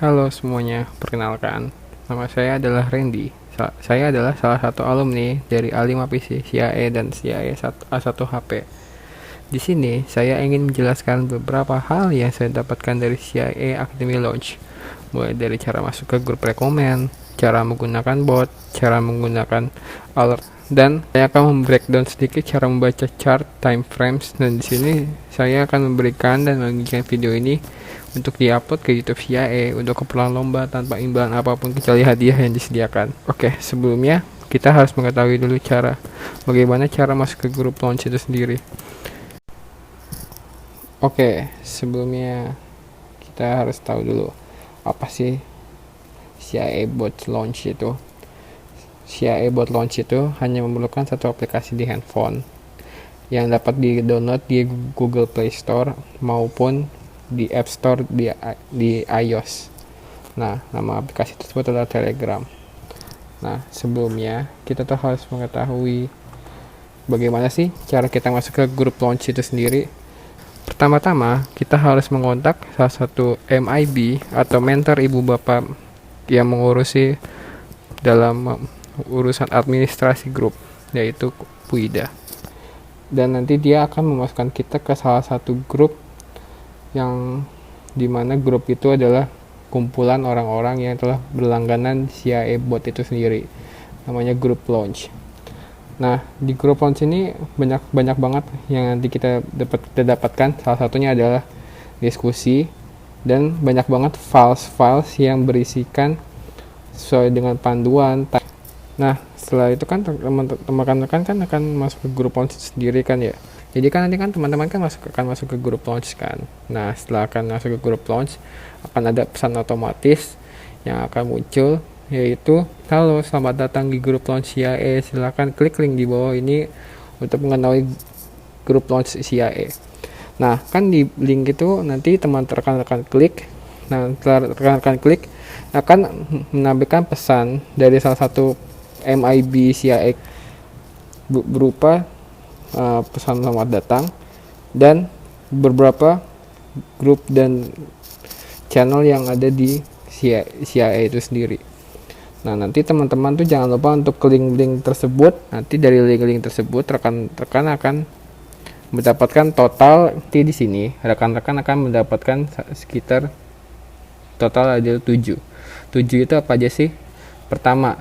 Halo semuanya, perkenalkan, nama saya adalah Randy. Saya adalah salah satu alumni dari A5PC, CIA dan CIA A1HP. Di sini, saya ingin menjelaskan beberapa hal yang saya dapatkan dari CIA Academy Launch, mulai dari cara masuk ke grup rekomen, cara menggunakan bot, cara menggunakan alert, dan saya akan membreakdown sedikit cara membaca chart time frames. Dan di sini saya akan memberikan dan membagikan video ini untuk diupload ke YouTube CIA untuk keperluan lomba tanpa imbalan apapun kecuali hadiah yang disediakan. Oke, sebelumnya kita harus mengetahui dulu bagaimana cara masuk ke grup launch itu sendiri. Oke, sebelumnya kita harus tahu dulu apa sih CIA Bot Launch itu. CIA Bot Launch itu hanya memerlukan satu aplikasi di handphone yang dapat di-download di Google Play Store maupun di App Store di iOS. Nah, nama aplikasi tersebut adalah Telegram. Nah, sebelumnya kita tuh harus mengetahui bagaimana sih cara kita masuk ke grup launch itu sendiri. Pertama-tama, kita harus mengontak salah satu MIB atau mentor ibu bapak yang mengurusi dalam urusan administrasi grup, yaitu Puida. Dan nanti dia akan memasukkan kita ke salah satu grup yang dimana grup itu adalah kumpulan orang-orang yang telah berlangganan CIA bot itu sendiri, namanya grup launch. Nah, di grup launch ini banyak banget yang nanti kita dapatkan. Salah satunya adalah diskusi dan banyak banget files yang berisikan sesuai dengan panduan. Nah, setelah itu kan teman-teman kan akan masuk ke grup launch sendiri kan ya. Jadi kan nanti kan teman-teman kan akan masuk ke grup launch kan. Nah, setelah akan masuk ke grup launch akan ada pesan otomatis yang akan muncul, yaitu halo, selamat datang di grup launch CIA, silahkan klik link di bawah ini untuk mengetahui grup launch CIA. Nah, kan di link itu nanti rekan-rekan klik. Nah, setelah rekan-rekan klik akan menampilkan pesan dari salah satu MIB CIA berupa pesan selamat datang dan beberapa grup dan channel yang ada di CIA itu sendiri. Nah, nanti teman-teman tuh jangan lupa untuk klik link tersebut. Nanti dari link tersebut rekan-rekan akan mendapatkan total di sini. Rekan-rekan akan mendapatkan sekitar total ada 7. 7 itu apa aja sih? Pertama,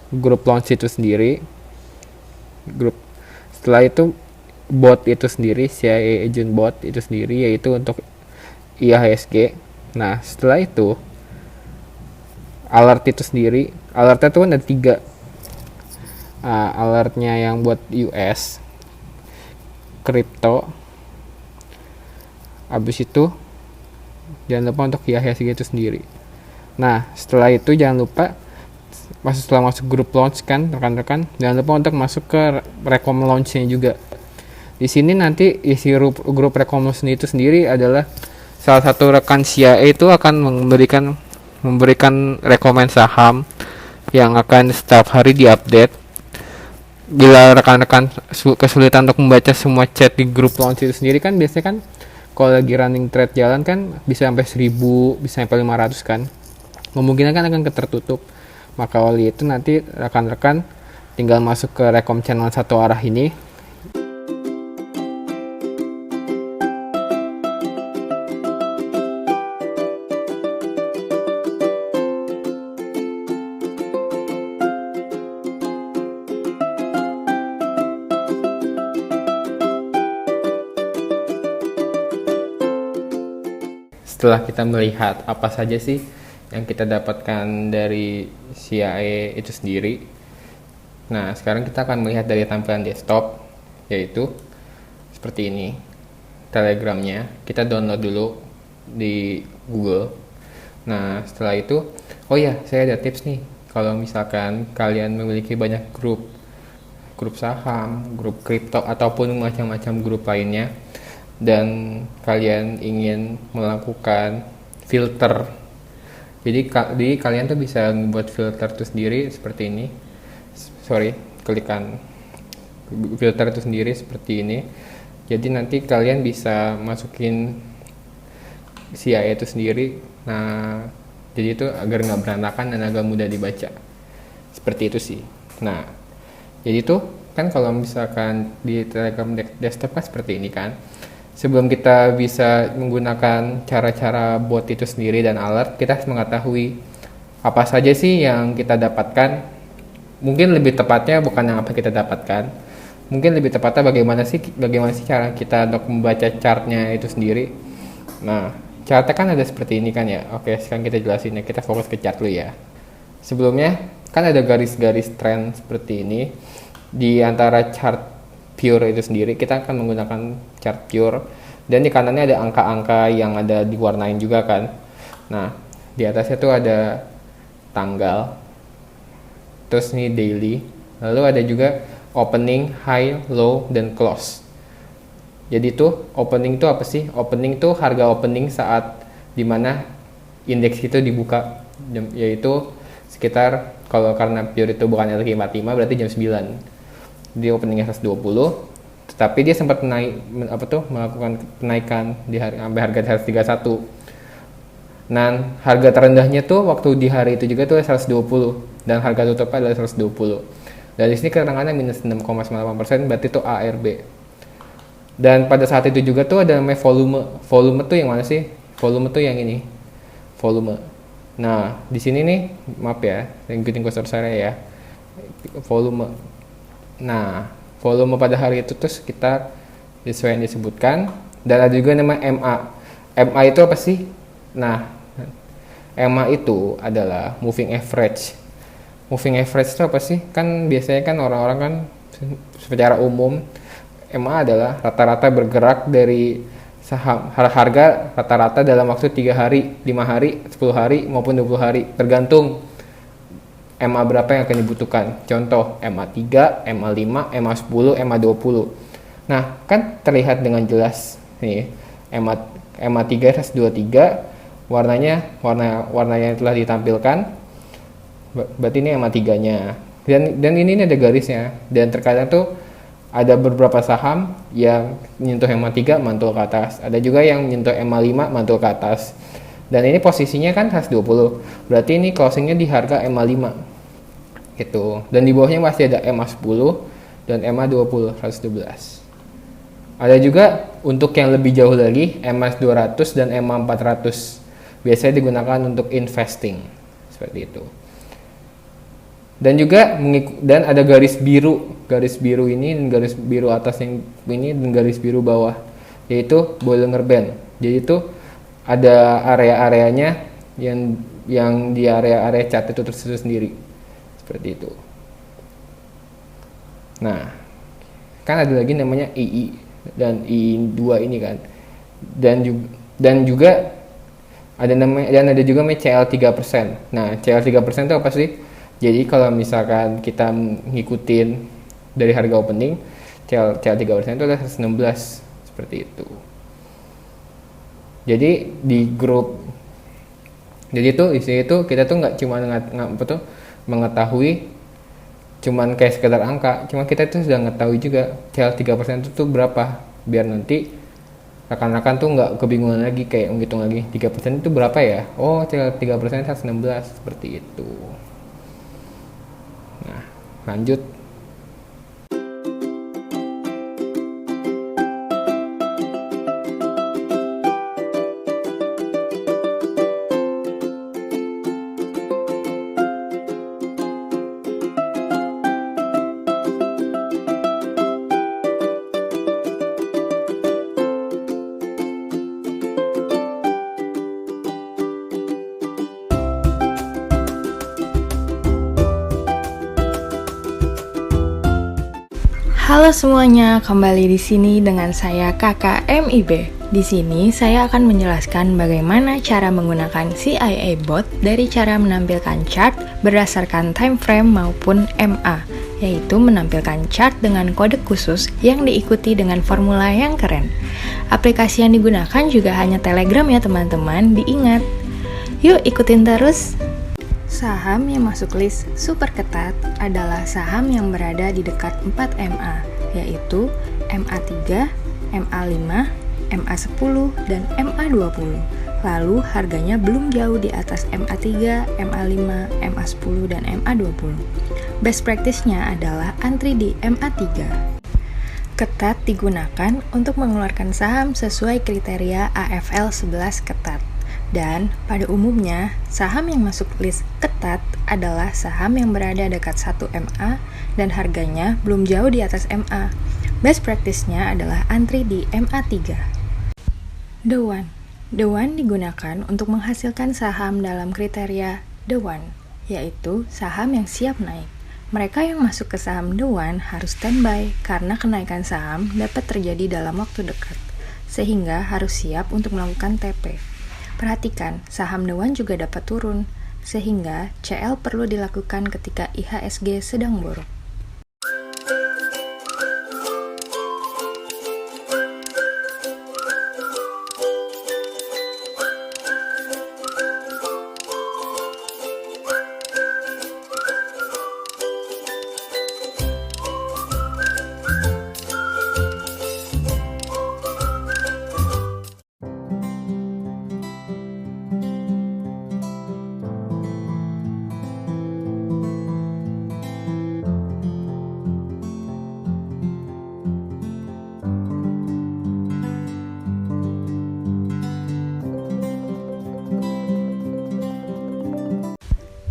grup launch itu sendiri. Setelah itu bot itu sendiri, CIA agent bot itu sendiri, yaitu untuk IHSG. Nah, setelah itu alert itu sendiri. Alertnya tuh ada 3. Alertnya yang buat US, crypto, habis itu jangan lupa untuk IHSG itu sendiri. Nah, setelah itu jangan lupa setelah masuk grup launch kan rekan-rekan, jangan lupa untuk masuk ke rekom launch-nya juga. Di sini nanti isi grup rekom launch itu sendiri adalah salah satu rekan CIA itu akan memberikan rekomen saham yang akan setiap hari diupdate. Bila rekan-rekan kesulitan untuk membaca semua chat di grup launch itu sendiri kan biasanya kan kalau lagi running thread jalan kan bisa sampai 1000, bisa sampai 500 kan. Kemungkinan kan akan tertutup. Maka oleh itu nanti rekan-rekan tinggal masuk ke rekom channel satu arah ini. Setelah kita melihat apa saja sih yang kita dapatkan dari CIA itu sendiri. Nah, sekarang kita akan melihat dari tampilan desktop, yaitu seperti ini. Telegramnya kita download dulu di Google. Nah, setelah itu, oh ya, saya ada tips nih. Kalau misalkan kalian memiliki banyak grup saham, grup kripto, ataupun macam-macam grup lainnya, dan kalian ingin melakukan filter, jadi kalian tuh bisa membuat filter itu sendiri seperti ini. Klikkan filter itu sendiri seperti ini. Jadi nanti kalian bisa masukin CIA itu sendiri. Nah, jadi itu agar nggak berantakan dan agak mudah dibaca. Seperti itu sih. Nah, jadi itu kan kalau misalkan di Telegram desktop kan seperti ini kan. Sebelum kita bisa menggunakan cara-cara bot itu sendiri dan alert, kita harus mengetahui apa saja sih yang kita dapatkan. Mungkin lebih tepatnya bukan yang apa kita dapatkan. Mungkin lebih tepatnya bagaimana sih cara kita untuk membaca chartnya itu sendiri. Nah, chartnya kan ada seperti ini kan ya. Oke, sekarang kita jelasin ya. Kita fokus ke chart dulu ya. Sebelumnya kan ada garis-garis trend seperti ini. Di antara chart pure itu sendiri kita akan menggunakan chart pure, dan di kanannya ada angka-angka yang ada diwarnain juga kan. Nah, di atasnya tuh ada tanggal, terus ini daily, lalu ada juga opening, high, low, dan close. Jadi tuh opening tuh apa sih? Opening tuh harga opening saat dimana indeks itu dibuka, yaitu sekitar, kalau karena pure itu bukan LQ45 berarti jam 9. Dia openingnya 120, tetapi dia sempat melakukan kenaikan sampai harga 131. Nah, harga terendahnya tuh waktu di hari itu juga tuh 120, dan harga tutupnya adalah 120. Dan di sini keterangannya minus 6,98%, berarti itu ARB. Dan pada saat itu juga tuh ada namanya volume. Volume tuh yang mana sih? Volume tuh yang ini. Volume. Nah, di sini nih, maaf ya, ikutin kursor saya ya. Volume. Nah, volume pada hari itu tuh sekitar sesuai yang disebutkan. Dan ada juga nama MA. MA itu apa sih? Nah, MA itu adalah moving average. Moving average itu apa sih? Kan biasanya kan orang-orang kan secara umum MA adalah rata-rata bergerak dari saham harga rata-rata dalam waktu 3 hari, 5 hari, 10 hari maupun 20 hari, tergantung MA berapa yang akan dibutuhkan. Contoh MA3, MA5, MA10, MA20. Nah, kan terlihat dengan jelas nih MA3 123 warnanya yang telah ditampilkan. Berarti ini MA3-nya. Dan ini ada garisnya. Dan terkadang tuh ada beberapa saham yang menyentuh MA3 mantul ke atas. Ada juga yang menyentuh MA5 mantul ke atas. Dan ini posisinya kan 120. Berarti ini closingnya di harga MA5. Gitu. Dan di bawahnya masih ada MA10 dan MA20 112. Ada juga untuk yang lebih jauh lagi MA200 dan MA400. Biasanya digunakan untuk investing. Seperti itu. Dan juga dan ada garis biru ini dan garis biru atas yang ini dan garis biru bawah, yaitu Bollinger Band. Jadi itu ada area-areanya yang di area-area chart itu tersebut sendiri. Seperti itu. Nah, kan ada lagi namanya II dan II2 ini kan. Dan juga ada juga namanya CL3%. Nah, CL3% itu apa sih? Jadi kalau misalkan kita ngikutin dari harga opening, CL3% itu adalah 116, seperti itu. Jadi di grup, jadi itu isinya itu kita tuh nggak cuma mengetahui cuman kayak sekedar angka, cuma kita tuh sudah mengetahui juga CL3% itu tuh berapa, biar nanti rekan-rekan tuh nggak kebingungan lagi kayak menghitung lagi 3% itu berapa ya. Oh, CL3% 116, seperti itu. Nah, lanjut. Halo semuanya, kembali di sini dengan saya Kakak MIB. Di sini saya akan menjelaskan bagaimana cara menggunakan CIA bot dari cara menampilkan chart berdasarkan time frame maupun MA, yaitu menampilkan chart dengan kode khusus yang diikuti dengan formula yang keren. Aplikasi yang digunakan juga hanya Telegram ya teman-teman, diingat. Yuk ikutin terus. Saham yang masuk list super ketat adalah saham yang berada di dekat 4 MA, yaitu MA3, MA5, MA10, dan MA20. lalu harganya belum jauh di atas MA3, MA5, MA10, dan MA20. Best practice-nya adalah antri di MA3. Ketat digunakan untuk mengeluarkan saham sesuai kriteria AFL 11 ketat. Dan pada umumnya, saham yang masuk list ketat adalah saham yang berada dekat 1 MA dan harganya belum jauh di atas MA. Best practice-nya adalah antri di MA3. The One digunakan untuk menghasilkan saham dalam kriteria The One, yaitu saham yang siap naik. Mereka yang masuk ke saham The One harus standby karena kenaikan saham dapat terjadi dalam waktu dekat, sehingga harus siap untuk melakukan TP. Perhatikan, saham The One juga dapat turun, sehingga CL perlu dilakukan ketika IHSG sedang buruk.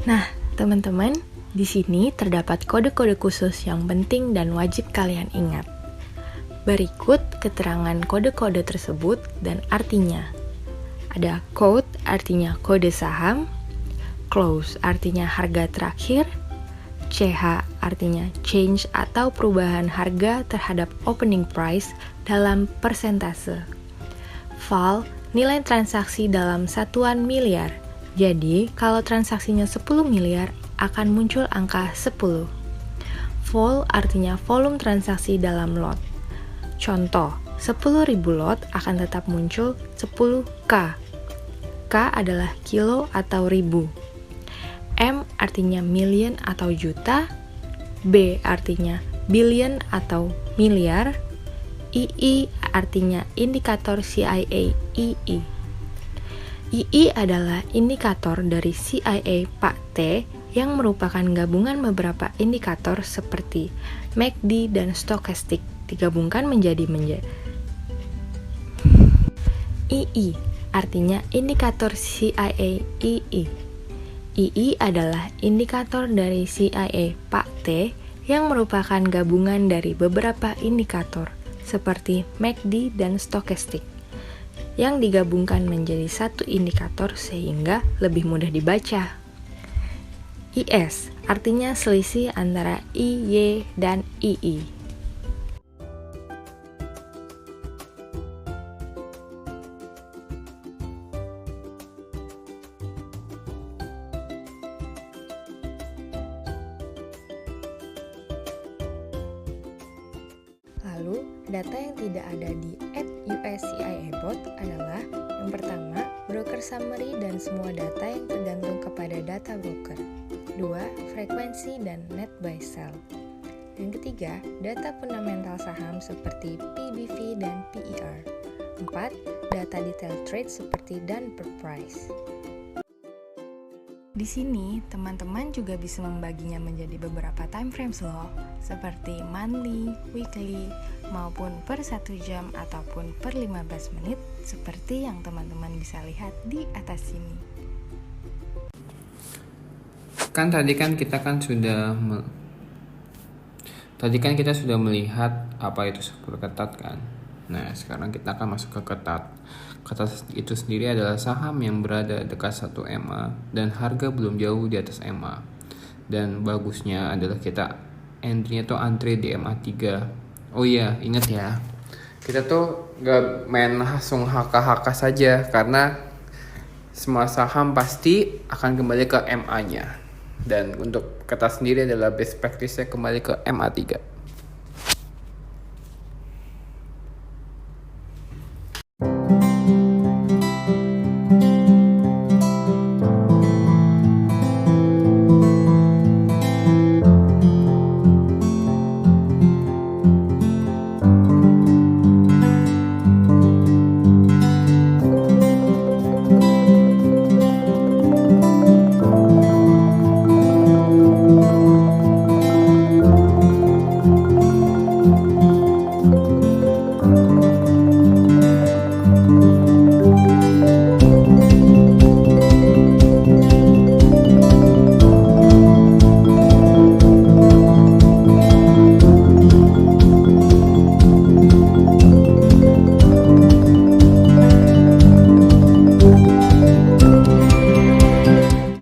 Nah, teman-teman, di sini terdapat kode-kode khusus yang penting dan wajib kalian ingat. Berikut keterangan kode-kode tersebut dan artinya. Ada code artinya kode saham, close artinya harga terakhir, CH artinya change atau perubahan harga terhadap opening price dalam persentase. Val, nilai transaksi dalam satuan miliar. Jadi, kalau transaksinya 10 miliar, akan muncul angka 10. Vol artinya volume transaksi dalam lot. Contoh, 10.000 lot akan tetap muncul 10K. K adalah kilo atau ribu. M artinya million atau juta. B artinya billion atau miliar. II artinya indikator CIA II. II adalah indikator dari CIA Pak T yang merupakan gabungan beberapa indikator seperti MACD dan stokastik digabungkan menjadi II artinya indikator CIA II. II adalah indikator dari CIA Pak T yang merupakan gabungan dari beberapa indikator seperti MACD dan stokastik yang digabungkan menjadi satu indikator sehingga lebih mudah dibaca. IS artinya selisih antara IY dan II. Lalu, data yang tidak ada di @USCIABot adalah yang pertama, broker summary dan semua data yang tergantung kepada data broker. 2. Frekuensi dan net buy sell. Yang ketiga, data fundamental saham seperti PBV dan PER. 4. Data detail trade seperti done per price. Di sini, teman-teman juga bisa membaginya menjadi beberapa time frames loh, seperti monthly, weekly, maupun per 1 jam ataupun per 15 menit, seperti yang teman-teman bisa lihat di atas sini. Tadi kan kita sudah melihat apa itu super ketat kan. Nah, sekarang kita akan masuk ke ketat. Ketat itu sendiri adalah saham yang berada dekat 1 MA dan harga belum jauh di atas MA. Dan bagusnya adalah kita entry-nya tuh antri di MA3. Oh iya, ingat ya. Kita tuh gak main langsung HK-HK saja karena semua saham pasti akan kembali ke MA-nya. Dan untuk ketat sendiri adalah best practice-nya kembali ke MA3.